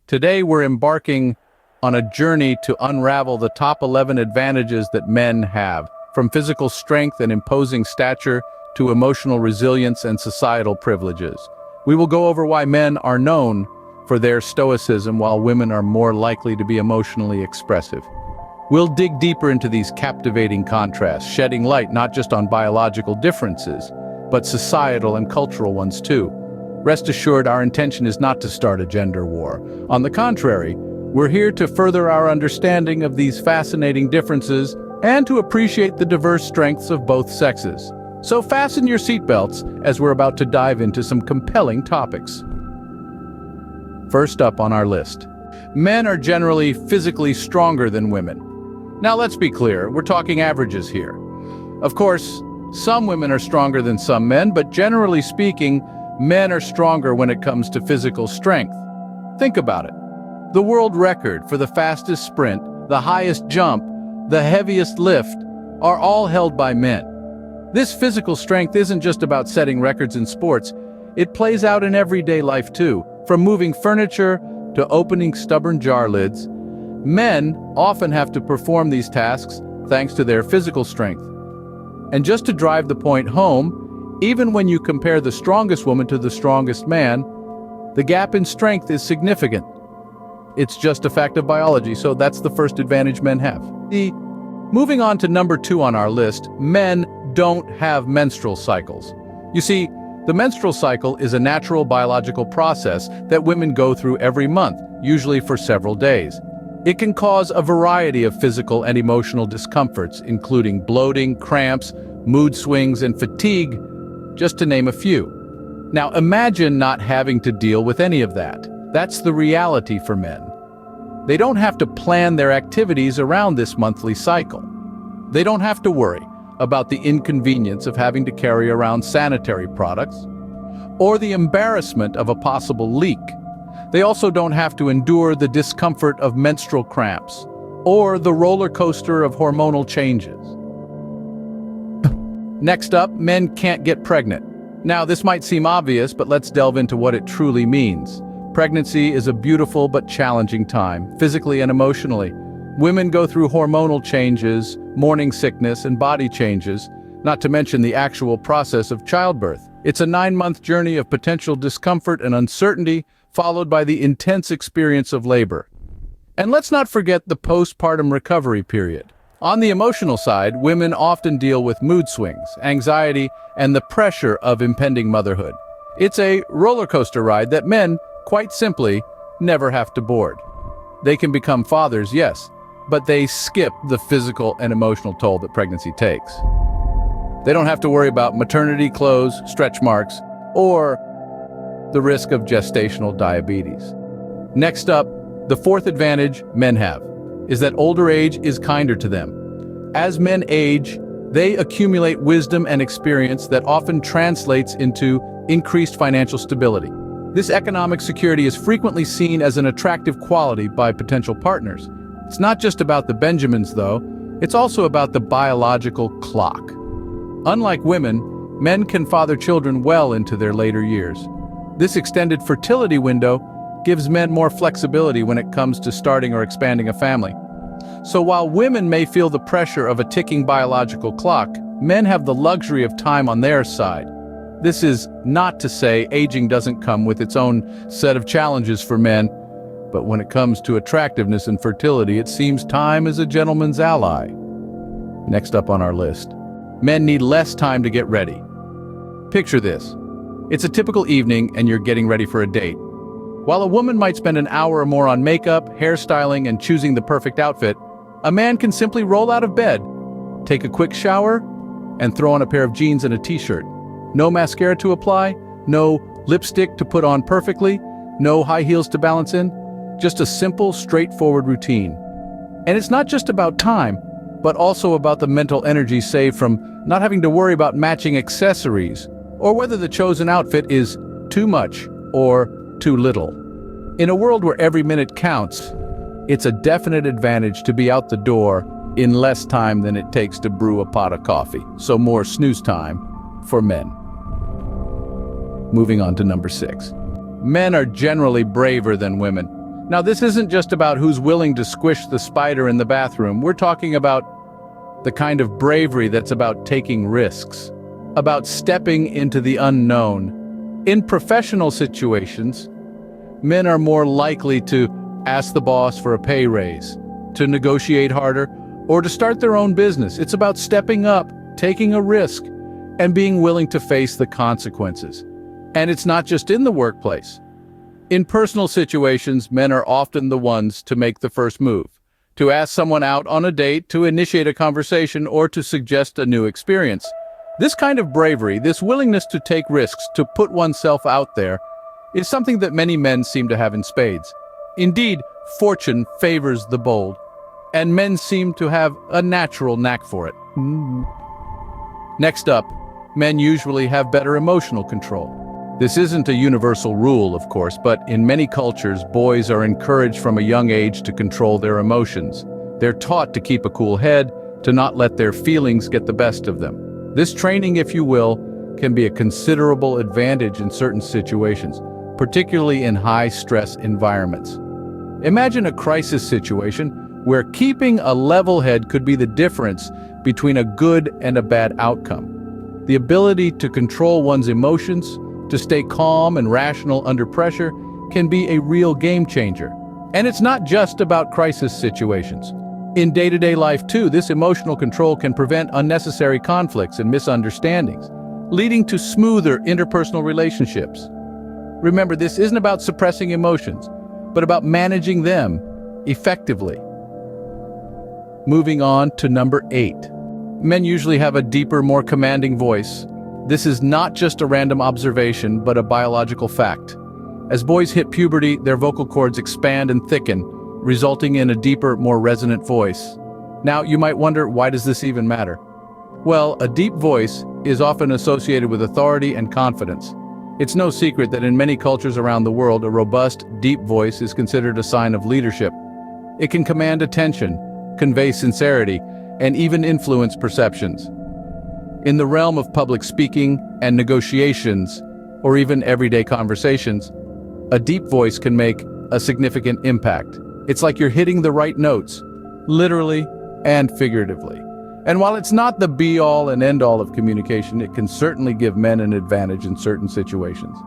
Today we're embarking on a journey to unravel the top 11 advantages that men have, from physical strength and imposing stature to emotional resilience and societal privileges. We will go over why men are known for their stoicism while women are more likely to be emotionally expressive. We'll dig deeper into these captivating contrasts, shedding light not just on biological differences, but societal and cultural ones too. Rest assured, our intention is not to start a gender war. On the contrary, we're here to further our understanding of these fascinating differences and to appreciate the diverse strengths of both sexes. So fasten your seatbelts as we're about to dive into some compelling topics. First up on our list, men are generally physically stronger than women. Now let's be clear, we're talking averages here. Of course, some women are stronger than some men, but generally speaking, men are stronger when it comes to physical strength. Think about it. The world record for the fastest sprint, the highest jump, the heaviest lift are all held by men. This physical strength isn't just about setting records in sports. It plays out in everyday life too. From moving furniture to opening stubborn jar lids, men often have to perform these tasks thanks to their physical strength. And just to drive the point home, even when you compare the strongest woman to the strongest man, the gap in strength is significant. It's just a fact of biology, so that's the first advantage men have. Moving on to number 2 on our list, men don't have menstrual cycles. You see, the menstrual cycle is a natural biological process that women go through every month, usually for several days. It can cause a variety of physical and emotional discomforts, including bloating, cramps, mood swings, and fatigue, just to name a few. Now imagine not having to deal with any of that. That's the reality for men. They don't have to plan their activities around this monthly cycle. They don't have to worry about the inconvenience of having to carry around sanitary products or the embarrassment of a possible leak. They also don't have to endure the discomfort of menstrual cramps or the roller coaster of hormonal changes. Next up, men can't get pregnant. Now, this might seem obvious, but let's delve into what it truly means. Pregnancy is a beautiful but challenging time, physically and emotionally. Women go through hormonal changes, morning sickness, and body changes, not to mention the actual process of childbirth. It's a 9-month journey of potential discomfort and uncertainty, followed by the intense experience of labor. And let's not forget the postpartum recovery period. On the emotional side, women often deal with mood swings, anxiety, and the pressure of impending motherhood. It's a roller coaster ride that men, quite simply, never have to board. They can become fathers, yes, but they skip the physical and emotional toll that pregnancy takes. They don't have to worry about maternity clothes, stretch marks, or the risk of gestational diabetes. Next up, the fourth advantage men have is that older age is kinder to them. As men age, they accumulate wisdom and experience that often translates into increased financial stability. This economic security is frequently seen as an attractive quality by potential partners. It's not just about the Benjamins, though. It's also about the biological clock. Unlike women, men can father children well into their later years. This extended fertility window gives men more flexibility when it comes to starting or expanding a family. So while women may feel the pressure of a ticking biological clock, men have the luxury of time on their side. This is not to say aging doesn't come with its own set of challenges for men, but when it comes to attractiveness and fertility, it seems time is a gentleman's ally. Next up on our list, men need less time to get ready. Picture this. It's a typical evening and you're getting ready for a date. While a woman might spend an hour or more on makeup, hairstyling, and choosing the perfect outfit, a man can simply roll out of bed, take a quick shower, and throw on a pair of jeans and a t-shirt. No mascara to apply, no lipstick to put on perfectly, no high heels to balance in, just a simple, straightforward routine. And it's not just about time, but also about the mental energy saved from not having to worry about matching accessories, or whether the chosen outfit is too much or too little. In a world where every minute counts, it's a definite advantage to be out the door in less time than it takes to brew a pot of coffee. So more snooze time for men. Moving on to number 6. Men are generally braver than women. Now, this isn't just about who's willing to squish the spider in the bathroom. We're talking about the kind of bravery that's about taking risks, about stepping into the unknown. In professional situations, men are more likely to ask the boss for a pay raise, to negotiate harder, or to start their own business. It's about stepping up, taking a risk, and being willing to face the consequences. And it's not just in the workplace. In personal situations, men are often the ones to make the first move, to ask someone out on a date, to initiate a conversation, or to suggest a new experience. This kind of bravery, this willingness to take risks, to put oneself out there, is something that many men seem to have in spades. Indeed, fortune favors the bold, and men seem to have a natural knack for it. Next up, men usually have better emotional control. This isn't a universal rule, of course, but in many cultures, boys are encouraged from a young age to control their emotions. They're taught to keep a cool head, to not let their feelings get the best of them. This training, if you will, can be a considerable advantage in certain situations, particularly in high-stress environments. Imagine a crisis situation where keeping a level head could be the difference between a good and a bad outcome. The ability to control one's emotions, to stay calm and rational under pressure, can be a real game changer. And it's not just about crisis situations. In day-to-day life too, this emotional control can prevent unnecessary conflicts and misunderstandings, leading to smoother interpersonal relationships. Remember, this isn't about suppressing emotions, but about managing them effectively. Moving on to number 8. Men usually have a deeper, more commanding voice. This is not just a random observation, but a biological fact. As boys hit puberty, their vocal cords expand and thicken, resulting in a deeper, more resonant voice. Now, you might wonder, why does this even matter? Well, a deep voice is often associated with authority and confidence. It's no secret that in many cultures around the world, a robust, deep voice is considered a sign of leadership. It can command attention, convey sincerity, and even influence perceptions. In the realm of public speaking and negotiations, or even everyday conversations, a deep voice can make a significant impact. It's like you're hitting the right notes, literally and figuratively. And while it's not the be-all and end-all of communication, it can certainly give men an advantage in certain situations.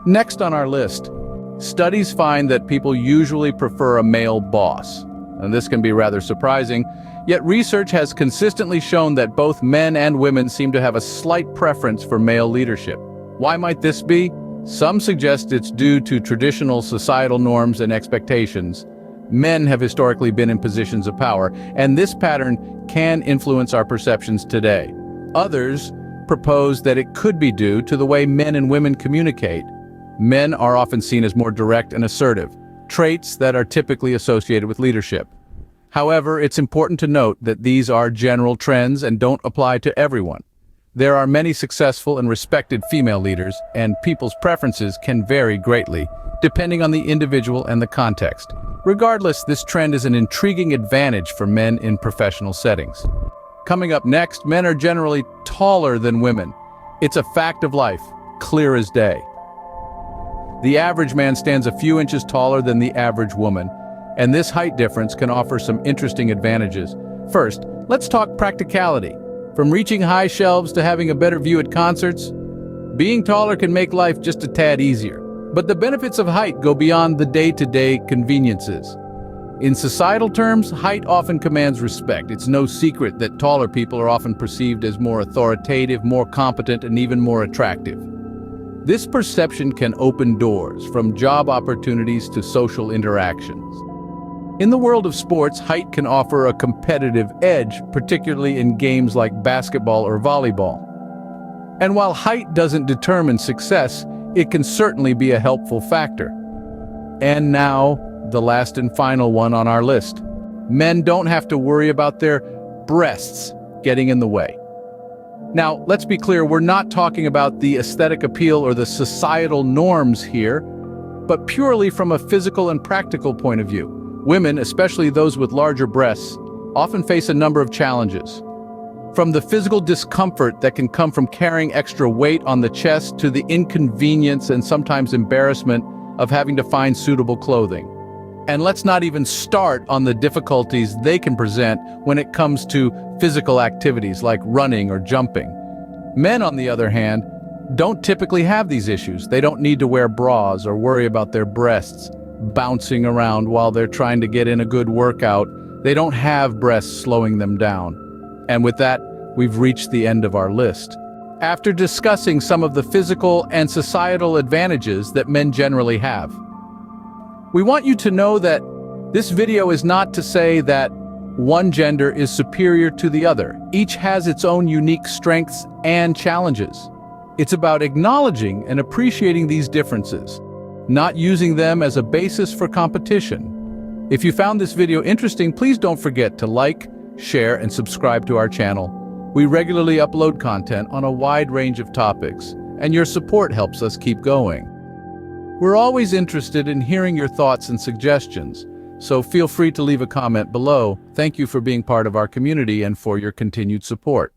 Next on our list, studies find that people usually prefer a male boss. And this can be rather surprising, yet research has consistently shown that both men and women seem to have a slight preference for male leadership. Why might this be? Some suggest it's due to traditional societal norms and expectations. Men have historically been in positions of power, and this pattern can influence our perceptions today. Others propose that it could be due to the way men and women communicate. Men are often seen as more direct and assertive, traits that are typically associated with leadership. However, it's important to note that these are general trends and don't apply to everyone. There are many successful and respected female leaders, and people's preferences can vary greatly, depending on the individual and the context. Regardless, this trend is an intriguing advantage for men in professional settings. Coming up next, men are generally taller than women. It's a fact of life, clear as day. The average man stands a few inches taller than the average woman, and this height difference can offer some interesting advantages. First, let's talk practicality. From reaching high shelves to having a better view at concerts, being taller can make life just a tad easier. But the benefits of height go beyond the day-to-day conveniences. In societal terms, height often commands respect. It's no secret that taller people are often perceived as more authoritative, more competent, and even more attractive. This perception can open doors, from job opportunities to social interactions. In the world of sports, height can offer a competitive edge, particularly in games like basketball or volleyball. And while height doesn't determine success, it can certainly be a helpful factor. And now, the last and final one on our list. Men don't have to worry about their breasts getting in the way. Now, let's be clear, we're not talking about the aesthetic appeal or the societal norms here, but purely from a physical and practical point of view. Women, especially those with larger breasts, often face a number of challenges. From the physical discomfort that can come from carrying extra weight on the chest to the inconvenience and sometimes embarrassment of having to find suitable clothing. And let's not even start on the difficulties they can present when it comes to physical activities like running or jumping. Men, on the other hand, don't typically have these issues. They don't need to wear bras or worry about their breasts bouncing around while they're trying to get in a good workout. They don't have breasts slowing them down. And with that, we've reached the end of our list. After discussing some of the physical and societal advantages that men generally have, we want you to know that this video is not to say that one gender is superior to the other. Each has its own unique strengths and challenges. It's about acknowledging and appreciating these differences, not using them as a basis for competition. If you found this video interesting, please don't forget to like, share, and subscribe to our channel. We regularly upload content on a wide range of topics, and your support helps us keep going. We're always interested in hearing your thoughts and suggestions, so feel free to leave a comment below. Thank you for being part of our community and for your continued support.